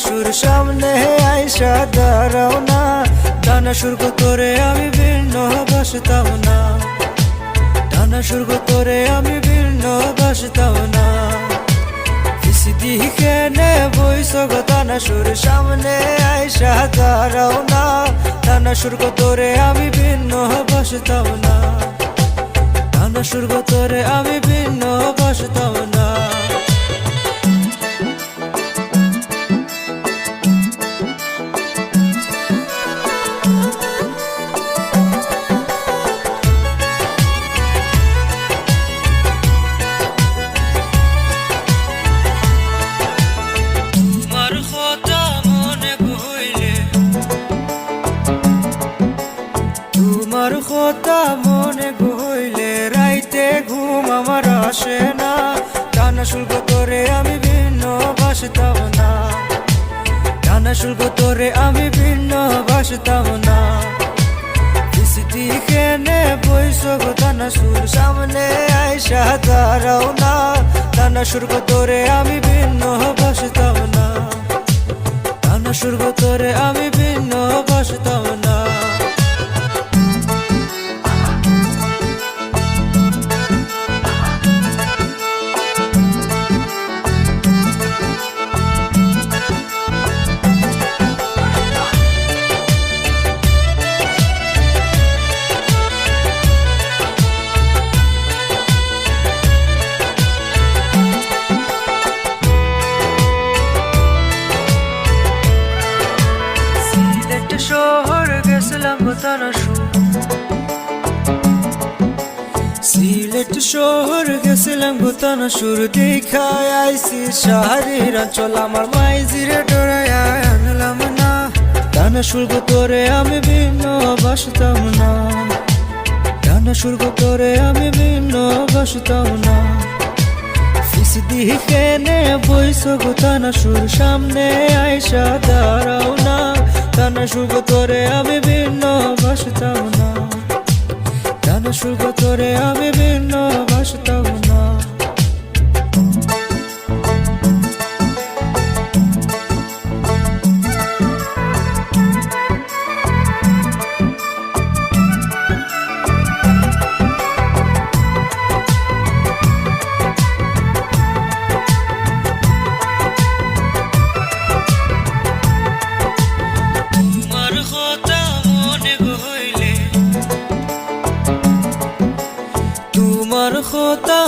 সুর সামনে আইসা দাঁড়াও না, টানা সুর তোরে আমি ভিন্ন বাসতাম না, টানা সুর তোরে আমি ভিন্ন বাসতাম না। দিকে নে বইস গো টানা সুর সামনে আইসা দাঁড়াও না, টানা সুর তোরে আমি ভিন্ন বাসতাম না, টানা সুর তোরে আমি ভিন্ন বাসতাম না। তোমার কথা মনে হইলে রাইতে ঘুম আমার আসে না, টানা শুল্ক তোরে আমি ভিন্ন বাসতাম না, টানা শুল্ক তোরে আমি ভিন্ন বাসতাম না। দিকে নে বইস গো টানা সুর সামনে আইসা দাঁড়াও না, টানা শুল্ক তোরে আমি ভিন্ন বাসতাম না, টানা শুল্ক তোরে আমি ভিন্ন বাসতাম না। শহর গেছিলাম টানা সুর, সিলেট শহর গেছিলাম টানা সুর, দেখায় আইসি শাহরির অঞ্চল আমার মাইজিরে ডরাইয়া আনলাম না, টানা সুর তোরে আমি ভিন্ন বাসতাম না, টানা সুর তোরে আমি ভিন্ন বাসতাম না। দিকে নে বইস গো টানা সুর সামনে আইসা দাঁড়াও না, টানা সুর তোরে আমি ভিন্ন বাসতাম না, টানা সুর তোরে আমি ভিন্ন বাসতাম না। তোমার কথা